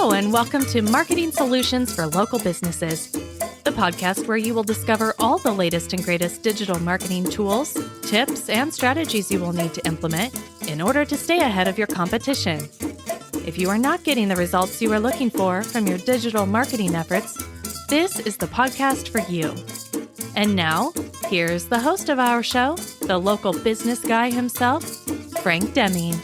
Hello, and welcome to Marketing Solutions for Local Businesses, the podcast where you will discover all the latest and greatest digital marketing tools, tips, and strategies you will need to implement in order to stay ahead of your competition. If you are not getting the results you are looking for from your digital marketing efforts, this is the podcast for you. And now, here's the host of our show, the local business guy himself, Frank Deming.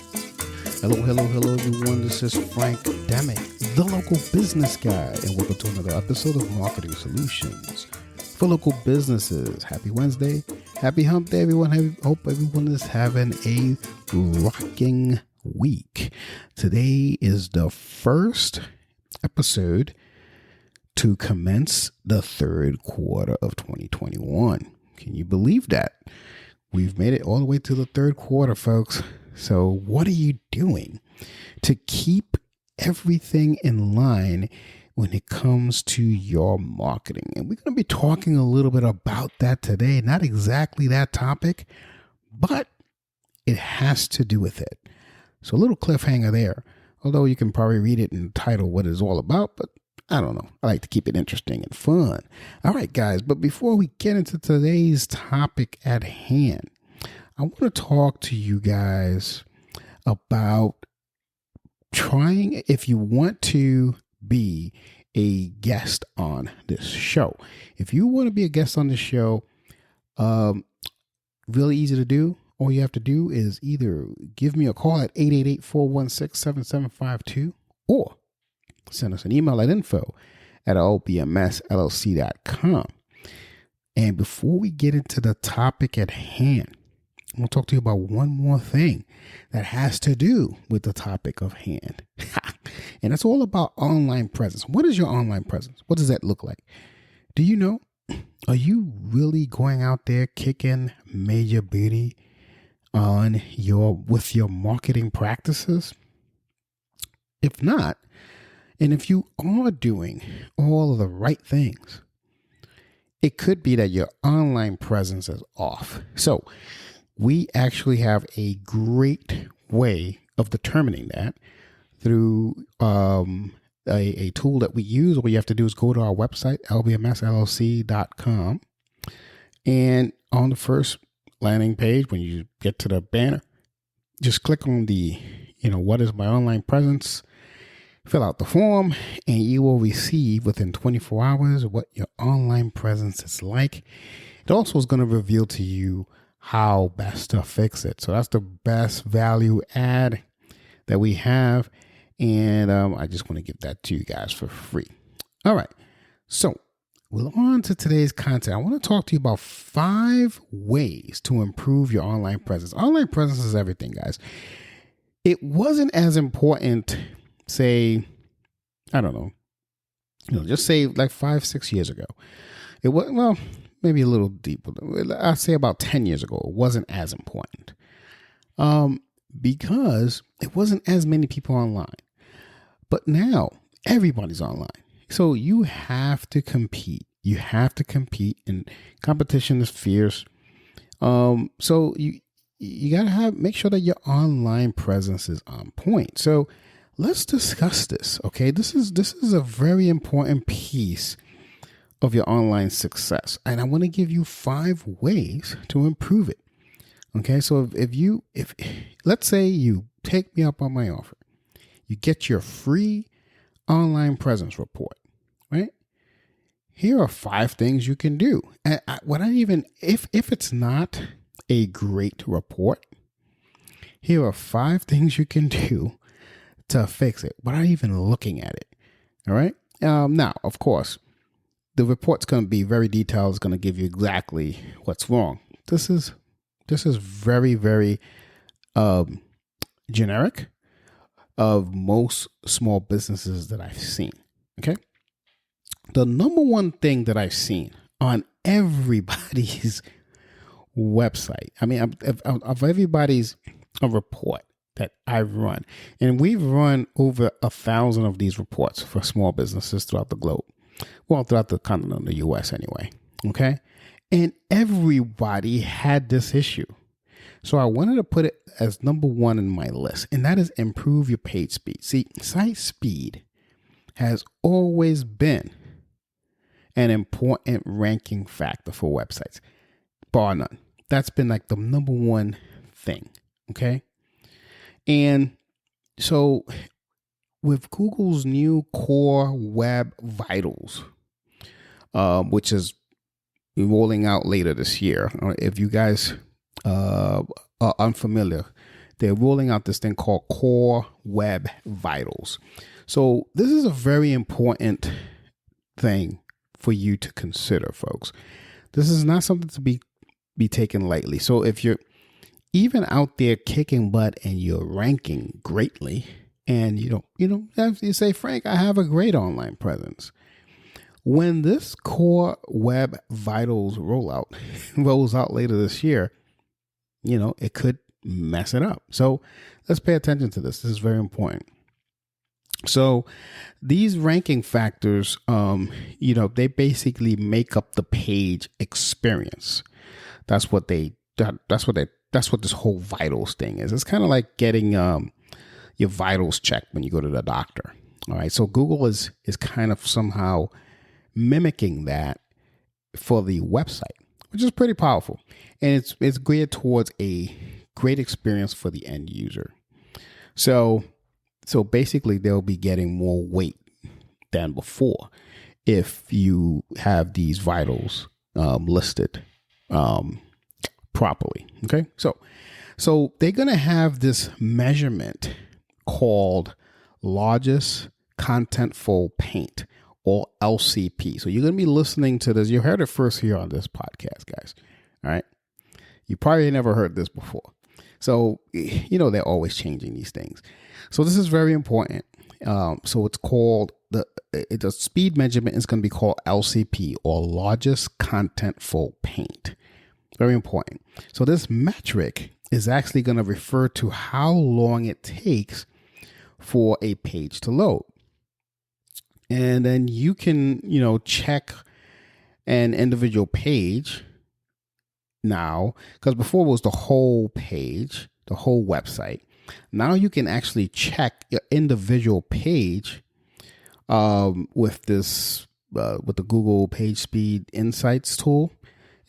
Hello, everyone. This is Frank Deming, the local business guy, and welcome to another episode of Marketing Solutions for Local Businesses. Happy Wednesday. Happy Hump Day, everyone. Hope everyone is having a rocking week. Today is the first episode to commence the third quarter of 2021. Can you believe that? We've made it all the way to the third quarter, folks. So what are you doing to keep everything in line when it comes to your marketing? And we're going to be talking a little bit about that today. Not exactly that topic, but it has to do with it. So a little cliffhanger there, although you can probably read it in the title, what it's all about, but I don't know. I like to keep it interesting and fun. All right, guys, but before we get into today's topic at hand, I want to talk to you guys about trying, if you want to be a guest on this show. If you want to be a guest on this show, really easy to do. All you have to do is either give me a call at 888-416-7752 or send us an email at info@lbmsllc.com. And before we get into the topic at hand, I'm going to talk to you about one more thing that has to do with the topic of hand. And it's all about online presence. What is your online presence? What does that look like? Do you know? Are you really going out there kicking major booty with your marketing practices? If not, and if you are doing all of the right things, it could be that your online presence is off. So we actually have a great way of determining that through a tool that we use. All you have to do is go to our website, lbmsllc.com. And on the first landing page, when you get to the banner, just click on the, what is my online presence? Fill out the form, and you will receive within 24 hours what your online presence is like. It also is going to reveal to you how best to fix it. So that's the best value add that we have. And I just want to give that to you guys for free. All right. So we're on to today's content. I want to talk to you about 5 ways to improve your online presence. Online presence is everything, guys. It wasn't as important, say, I don't know, just say like 5-6 years ago. It was, well, maybe a little deeper. I'd say about 10 years ago, it wasn't as important because it wasn't as many people online. But now everybody's online. So you have to compete. You have to compete, and competition is fierce. So you got to make sure that your online presence is on point. So let's discuss this. Okay. This is a very important piece of your online success. And I want to give you 5 ways to improve it. Okay. So if let's say you take me up on my offer, you get your free online presence report, right? Here are 5 things you can do. And if it's not a great report, here are 5 things you can do to fix it without even looking at it. All right. Now, of course, the report's going to be very detailed. It's going to give you exactly what's wrong. This is very, very generic of most small businesses that I've seen. Okay. The number one thing that I've seen on everybody's website, of everybody's report that I've run, and we've run over 1,000 of these reports for small businesses throughout the globe. Well, throughout the continent of the U.S. anyway. Okay. And everybody had this issue. So I wanted to put it as number 1 in my list, and that is improve your page speed. See, site speed has always been an important ranking factor for websites, bar none. That's been like the number one thing. Okay. And so with Google's new Core Web Vitals, which is rolling out later this year, if you guys are unfamiliar, they're rolling out this thing called Core Web Vitals. So this is a very important thing for you to consider, folks. This is not something to be taken lightly. So if you're even out there kicking butt and you're ranking greatly, and you say, Frank, I have a great online presence. When this Core Web Vitals rolls out later this year, it could mess it up. So let's pay attention to this. This is very important. So these ranking factors, they basically make up the page experience. That's what this whole vitals thing is. It's kind of like getting your vitals checked when you go to the doctor. All right. So Google is kind of somehow mimicking that for the website, which is pretty powerful. And it's geared towards a great experience for the end user. So basically they'll be getting more weight than before if you have these vitals listed properly. Okay. So they're going to have this measurement called largest contentful paint, or LCP. So you're going to be listening to this. You heard it first here on this podcast, guys. All right. You probably never heard this before. So, they're always changing these things. So this is very important. So it's called the speed measurement is going to be called LCP, or largest contentful paint. Very important. So this metric is actually going to refer to how long it takes for a page to load. And then you can, check an individual page now, because before it was the whole page, the whole website. Now you can actually check your individual page with the Google Page Speed Insights tool.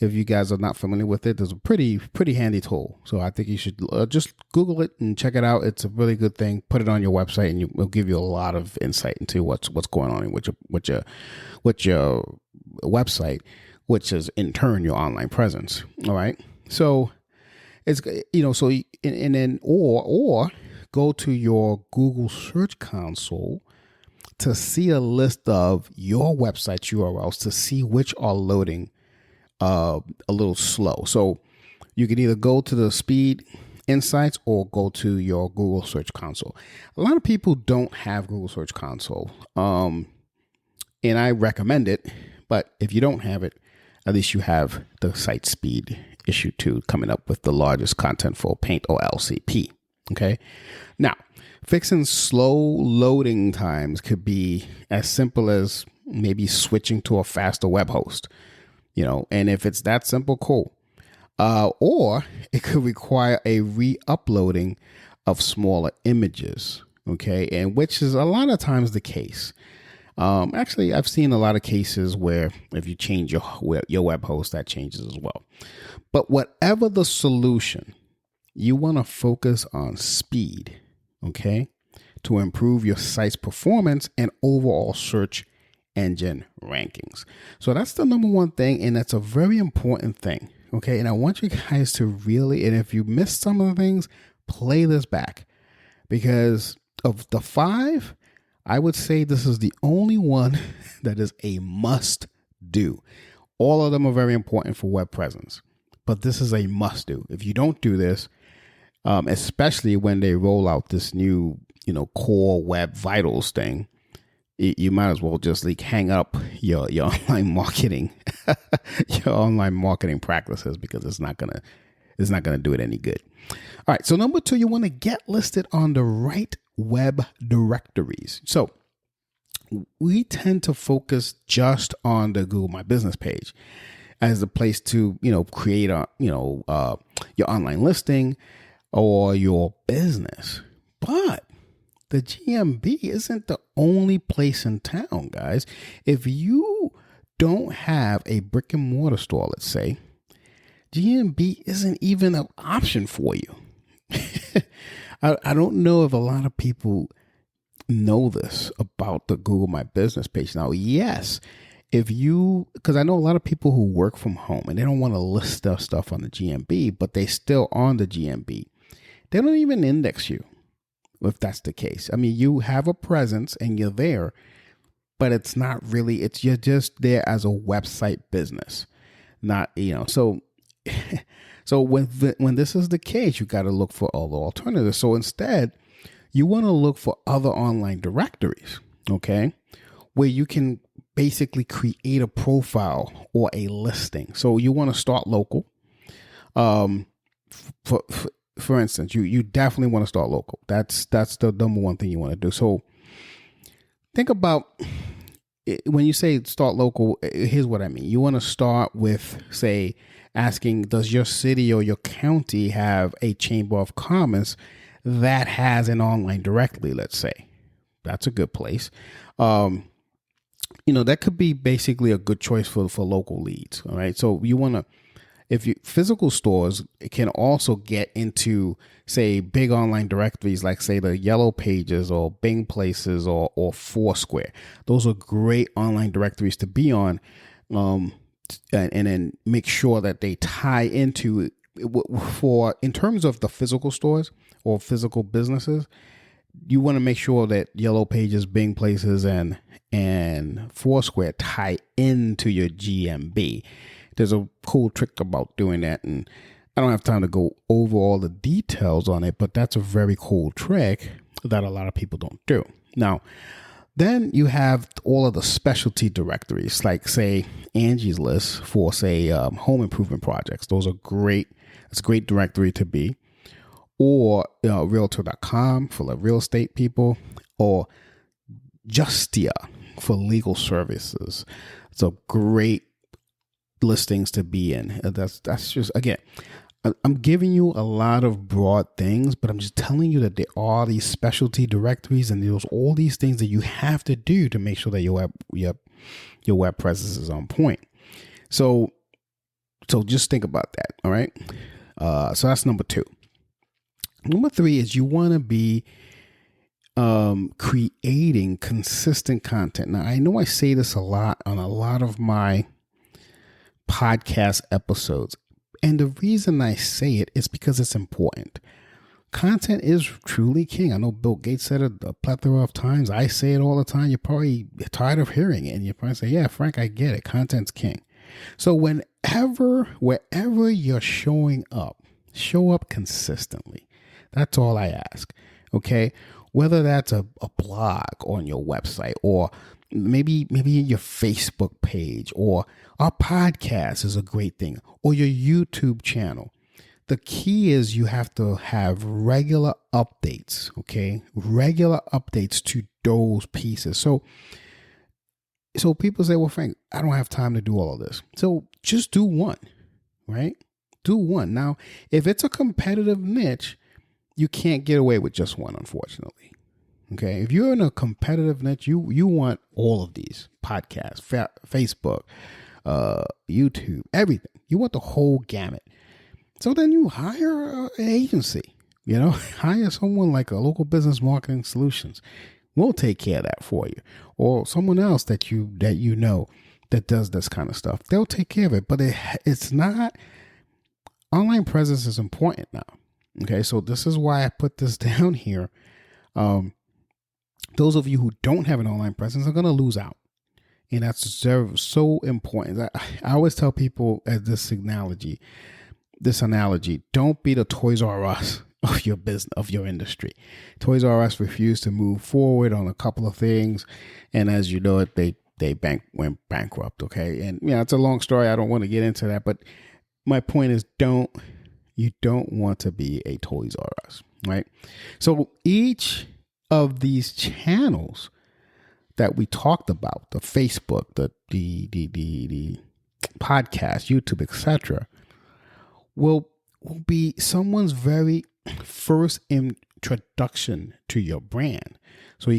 If you guys are not familiar with it, there's a pretty handy tool. So I think you should just Google it and check it out. It's a really good thing. Put it on your website, and it will give you a lot of insight into what's going on with your website, which is in turn your online presence. All right. So it's and then or go to your Google Search Console to see a list of your website URLs to see which are loading a little slow. So you can either go to the Speed Insights or go to your Google Search Console. A lot of people don't have Google Search Console, and I recommend it. But if you don't have it, at least you have the Site Speed Issue 2 coming up with the largest contentful paint, or LCP. Okay. Now, fixing slow loading times could be as simple as maybe switching to a faster web host. And if it's that simple, cool. Or it could require a re-uploading of smaller images. Okay. And which is a lot of times the case. Actually, I've seen a lot of cases where if you change your web host, that changes as well. But whatever the solution, you want to focus on speed. Okay. To improve your site's performance and overall search engine rankings. So that's the number one thing, and that's a very important thing. Okay. And I want you guys to really, and if you missed some of the things, play this back, because of the 5, I would say this is the only one that is a must do. All of them are very important for web presence, but this is a must do. If you don't do this, especially when they roll out this new, Core Web Vitals thing, you might as well just hang up your online marketing, your online marketing practices, because it's not gonna do it any good. All right. So number 2, you want to get listed on the right web directories. So we tend to focus just on the Google My Business page as a place to, create your online listing or your business. But the GMB isn't the only place in town, guys. If you don't have a brick and mortar store, let's say, GMB isn't even an option for you. I don't know if a lot of people know this about the Google My Business page. Now, yes, because I know a lot of people who work from home and they don't want to list their stuff on the GMB, but they still on the GMB. They don't even index you if that's the case. I mean, you have a presence and you're there, but it's not really, you're just there as a website business, not, so when this is the case, you got to look for other alternatives. So instead, you want to look for other online directories, okay, where you can basically create a profile or a listing. So you want to start local. For instance, you definitely want to start local. That's the number one thing you want to do. So think about when you say start local, here's what I mean. You want to start with, say, asking, does your city or your county have a chamber of commerce that has an online directory, let's say? That's a good place. That could be basically a good choice for local leads. All right. So you want to, physical stores can also get into, say, big online directories like, say, the Yellow Pages or Bing Places or Foursquare. Those are great online directories to be on, and then make sure that they tie into in terms of the physical stores or physical businesses. You want to make sure that Yellow Pages, Bing Places, and Foursquare tie into your GMB. There's a cool trick about doing that, and I don't have time to go over all the details on it, but that's a very cool trick that a lot of people don't do. Now, then you have all of the specialty directories, like, say, Angie's List for, say, home improvement projects. Those are great. It's a great directory to be. Or Realtor.com for the real estate people, or Justia for legal services. It's a great listings to be in. That's just, again, I'm giving you a lot of broad things, but I'm just telling you that there are these specialty directories and there's all these things that you have to do to make sure that your web presence is on point. So just think about that. All right. So that's number 2. Number 3 is you want to be creating consistent content. Now, I know I say this a lot on a lot of my podcast episodes, and the reason I say it is because it's important. Content is truly king. I know Bill Gates said it a plethora of times. I say it all the time. You're probably tired of hearing it, and you're probably say, yeah, Frank, I get it. Content's king. So wherever you're showing up, show up consistently. That's all I ask. Okay. Whether that's a blog on your website, or maybe your Facebook page, or our podcast is a great thing, or your YouTube channel. The key is you have to have regular updates. Okay. Regular updates to those pieces. So people say, well, Frank, I don't have time to do all of this. So just do one, right? Do one. Now, if it's a competitive niche, you can't get away with just one, unfortunately. Okay. If you're in a competitive niche, you want all of these podcasts, Facebook, YouTube, everything. You want the whole gamut. So then you hire an agency, hire someone like a Local Business Marketing Solutions. We'll take care of that for you, or someone else that you know that does this kind of stuff. They'll take care of it, but it's not. Online presence is important now. Okay, so this is why I put this down here. Those of you who don't have an online presence are going to lose out. And that's so important. I always tell people this analogy, don't be the Toys R Us of your business, of your industry. Toys R Us refused to move forward on a couple of things. And as you know, they went bankrupt. Okay. And it's a long story. I don't want to get into that, but my point is you don't want to be a Toys R Us, right? So each of these channels that we talked about, the Facebook, the podcast, YouTube, etc., will be someone's very first introduction to your brand. So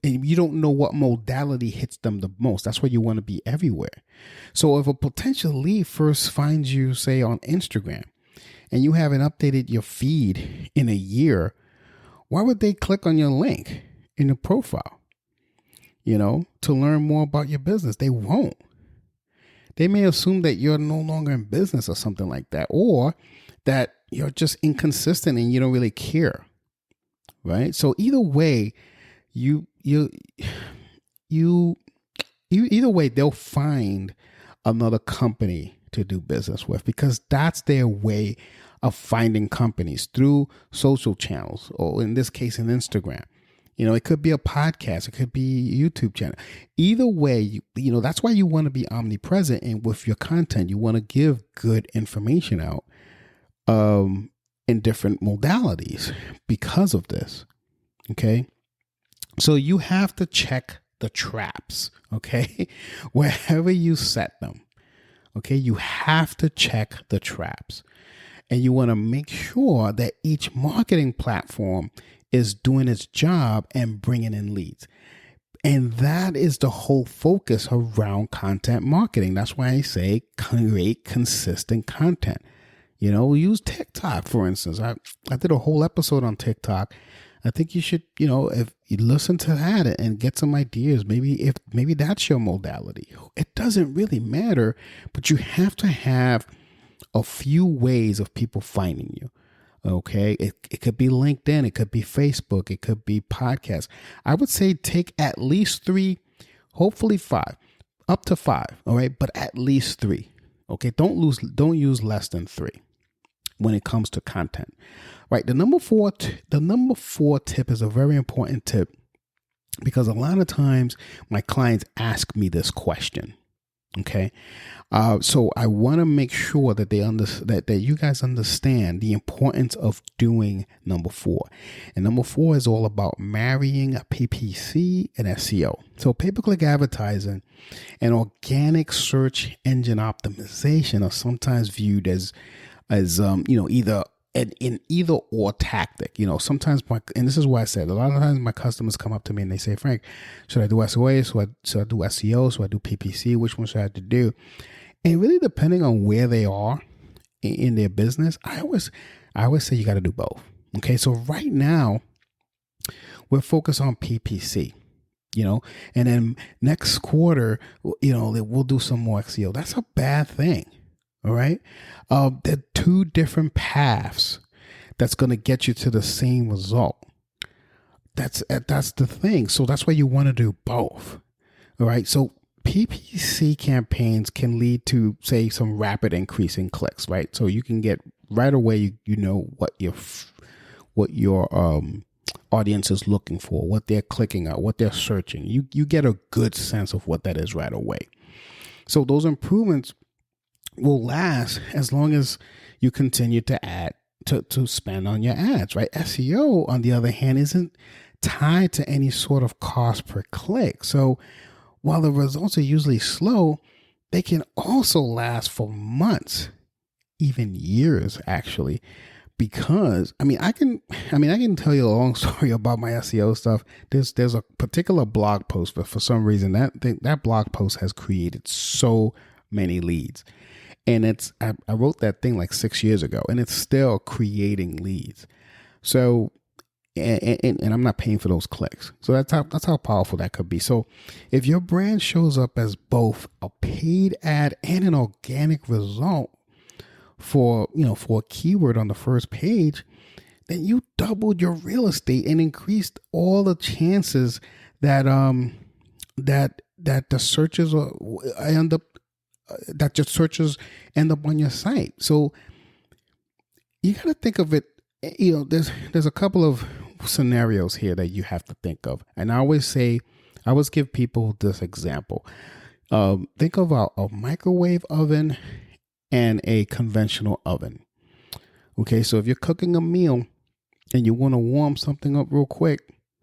and you don't know what modality hits them the most. That's why you want to be everywhere. So if a potential lead first finds you, say, on Instagram, and you haven't updated your feed in a year, why would they click on your link in the profile, to learn more about your business? They won't. They may assume that you're no longer in business or something like that, or that you're just inconsistent and you don't really care, right? So either way, either way, they'll find another company to do business with, because that's their way of finding companies, through social channels, or in this case, an Instagram. It could be a podcast, it could be a YouTube channel. Either way, that's why you want to be omnipresent, and with your content, you want to give good information out in different modalities because of this. Okay. So you have to check the traps, okay? Wherever you set them, okay? You have to check the traps. And you want to make sure that each marketing platform is doing its job and bringing in leads. And that is the whole focus around content marketing. That's why I say create consistent content. Use TikTok, for instance. I did a whole episode on TikTok. I think you should, if you listen to that and get some ideas, maybe that's your modality. It doesn't really matter, but you have to have a few ways of people finding you. Okay. It could be LinkedIn. It could be Facebook. It could be podcasts. I would say take at least 3, hopefully 5, up to 5. All right. But at least 3. Okay. Don't use less than 3 when it comes to content. Right. The number 4 tip is a very important tip, because a lot of times my clients ask me this question. Okay. So I want to make sure that that you guys understand the importance of doing number 4. And number 4 is all about marrying PPC and SEO. So pay-per-click advertising and organic search engine optimization are sometimes viewed as either in either or tactic. Sometimes and this is why I said a lot of times my customers come up to me and they say, Frank, should I do SOA? Should I do SEO? Should I do PPC? Which one should I have to do? And really, depending on where they are in their business, I always say you got to do both. Okay. So right now we're focused on PPC, and then next quarter, we'll do some more SEO. That's a bad thing. All right. There are 2 different paths that's going to get you to the same result. That's the thing. So that's why you want to do both. All right. So PPC campaigns can lead to, say, some rapid increase in clicks, right? So you can get right away, what your audience is looking for, what they're clicking out, what they're searching. You get a good sense of what that is right away. So those improvements will last as long as you continue to add to spend on your ads, right? SEO, on the other hand, isn't tied to any sort of cost per click. So while the results are usually slow, they can also last for months, even years, actually. Because I can tell you a long story about my SEO stuff. There's a particular blog post, but for some reason that blog post has created so many leads. And I wrote that thing like 6 years ago, and it's still creating leads. So, and I'm not paying for those clicks. So that's how powerful that could be. So if your brand shows up as both a paid ad and an organic result for a keyword on the first page, then you doubled your real estate and increased all the chances that the searches that your searches end up on your site. So you got to think of it, there's a couple of scenarios here that you have to think of. And I always give people this example. Think of a microwave oven and a conventional oven. Okay, so if you're cooking a meal and you want to warm something up real quick,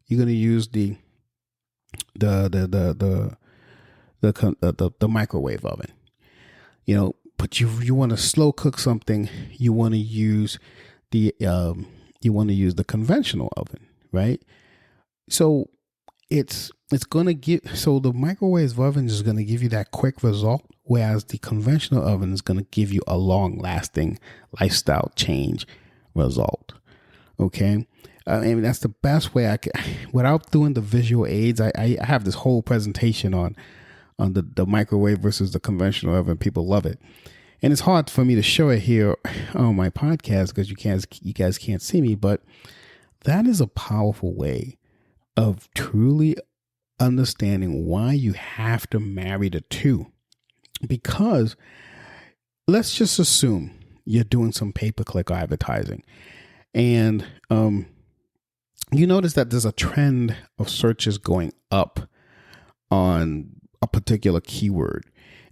you're going to use the microwave oven. But you want to slow cook something, you want to use the you want to use the conventional oven, right? So it's going to the microwave oven is going to give you that quick result, whereas the conventional oven is going to give you a long lasting lifestyle change result. Okay. I mean, that's the best way I can, without doing the visual aids. I have this whole presentation on the microwave versus the conventional oven. People love it. And it's hard for me to show it here on my podcast because you guys can't see me, but that is a powerful way of truly understanding why you have to marry the two. Because let's just assume you're doing some pay-per-click advertising and you notice that there's a trend of searches going up on a particular keyword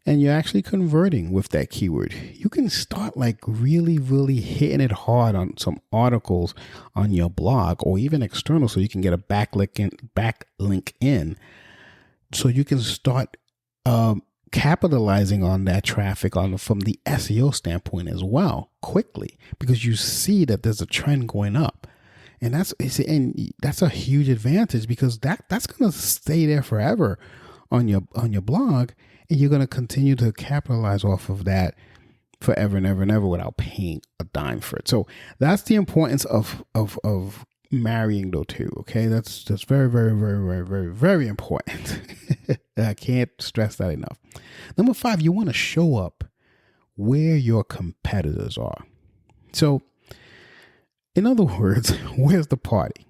and you're actually converting with that keyword. You can start like really, really hitting it hard on some articles on your blog or even external so you can get a backlink in so you can start capitalizing on that traffic from the SEO standpoint as well quickly because you see that there's a trend going up. And that's a huge advantage because that's going to stay there forever on your blog, and you're going to continue to capitalize off of that forever and ever and ever without paying a dime for it. So that's the importance of marrying the two. Okay, that's very, very, very, very, very, very important. I can't stress that enough. Number 5, you want to show up where your competitors are. So, in other words, where's the party?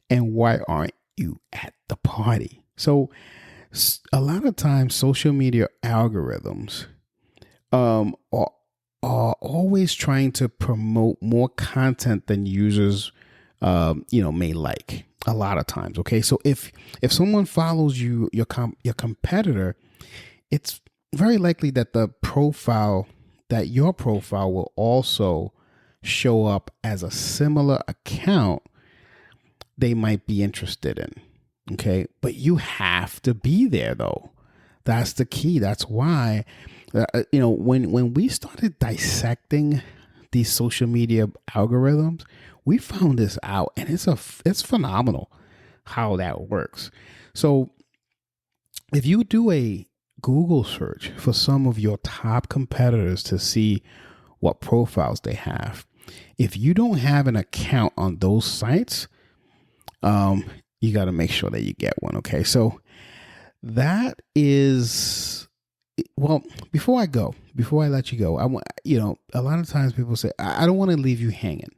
And why aren't you at the party? So a lot of times social media algorithms are always trying to promote more content than users may like a lot of times. Okay. So if someone follows your competitor, it's very likely that your profile will also show up as a similar account they might be interested in. Okay. But you have to be there though. That's the key. That's why, when we started dissecting these social media algorithms, we found this out and it's phenomenal how that works. So if you do a Google search for some of your top competitors to see what profiles they have, if you don't have an account on those sites, you got to make sure that you get one. Okay. So that is, well, before I let you go, I want, a lot of times people say, I don't want to leave you hanging.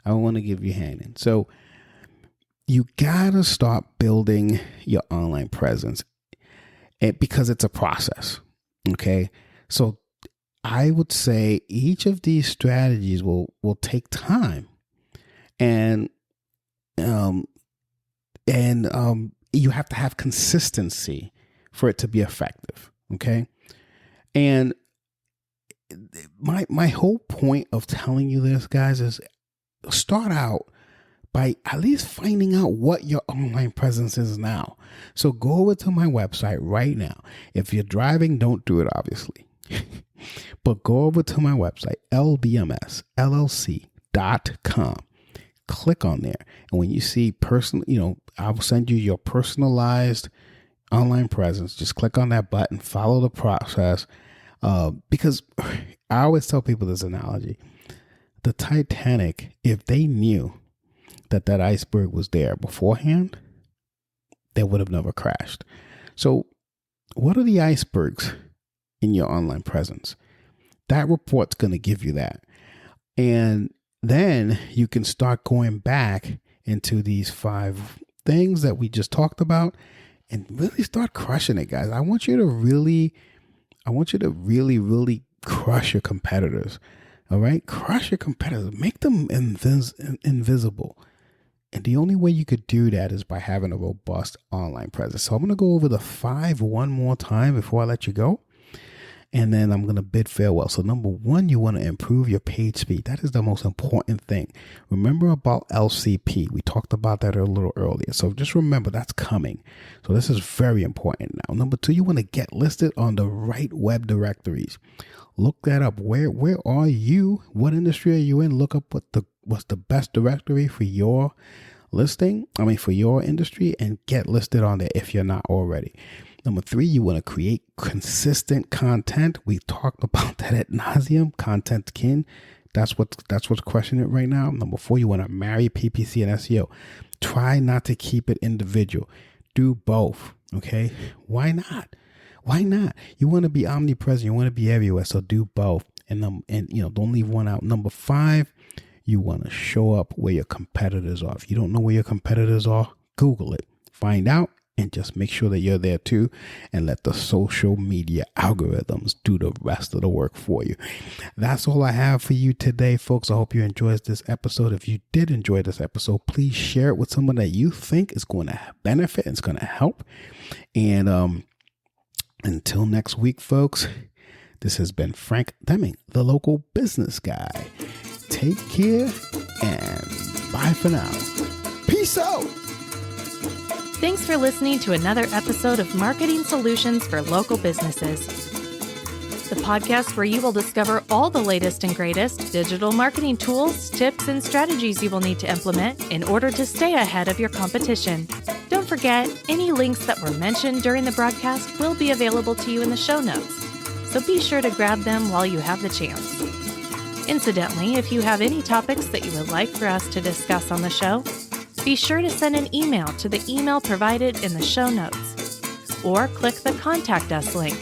I don't want to give you hanging. So you got to start building your online presence because it's a process. Okay. So I would say each of these strategies will take time and you have to have consistency for it to be effective. Okay. And my whole point of telling you this, guys, is start out by at least finding out what your online presence is now. So go over to my website right now. If you're driving, don't do it, obviously. But go over to my website, lbmsllc.com. Click on there. And when you see I will send you your personalized online presence. Just click on that button, follow the process. Because I always tell people this analogy. The Titanic, if they knew that iceberg was there beforehand, they would have never crashed. So what are the icebergs in your online presence? That report's going to give you that. And then you can start going back into these 5 things that we just talked about and really start crushing it, guys. I want you to really, really crush your competitors. All right. Crush your competitors. Make them invisible. And the only way you could do that is by having a robust online presence. So I'm going to go over the 5 one more time before I let you go. and then I'm going to bid farewell. So number one, you want to improve your page speed. That is the most important thing. Remember about LCP. We talked about that a little earlier. So just remember that's coming. So this is very important now. Number two, you want to get listed on the right web directories. Look that up. Where are you? What industry are you in? Look up what's the best directory for your listing. For your industry, and get listed on there if you're not already. Number three, you want to create consistent content. We talked about that ad nauseum. Content's king. That's what's questioning it right now. Number four, you want to marry PPC and SEO. Try not to keep it individual. Do both. Okay. Why not? You want to be omnipresent. You want to be everywhere. So do both. And don't leave one out. Number five, you want to show up where your competitors are. If you don't know where your competitors are, Google it. Find out. And just make sure that you're there too, and let the social media algorithms do the rest of the work for you. That's all I have for you today, folks. I hope you enjoyed this episode. If you did enjoy this episode, please share it with someone that you think is going to benefit and it's going to help. And until next week, folks, this has been Frank Deming, the local business guy. Take care and bye for now. Peace out. Thanks for listening to another episode of Marketing Solutions for Local Businesses, the podcast where you will discover all the latest and greatest digital marketing tools, tips, and strategies you will need to implement in order to stay ahead of your competition. Don't forget, any links that were mentioned during the broadcast will be available to you in the show notes, so be sure to grab them while you have the chance. Incidentally, if you have any topics that you would like for us to discuss on the show, be sure to send an email to the email provided in the show notes, or click the Contact Us link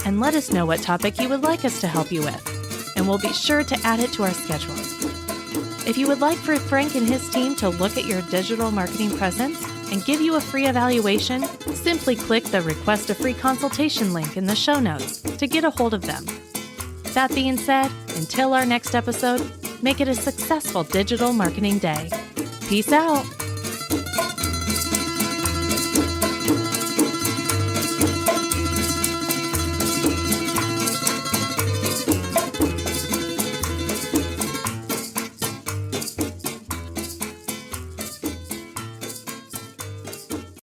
and let us know what topic you would like us to help you with, and we'll be sure to add it to our schedule. If you would like for Frank and his team to look at your digital marketing presence and give you a free evaluation, simply click the Request a Free Consultation link in the show notes to get a hold of them. That being said, until our next episode, make it a successful digital marketing day. Peace out.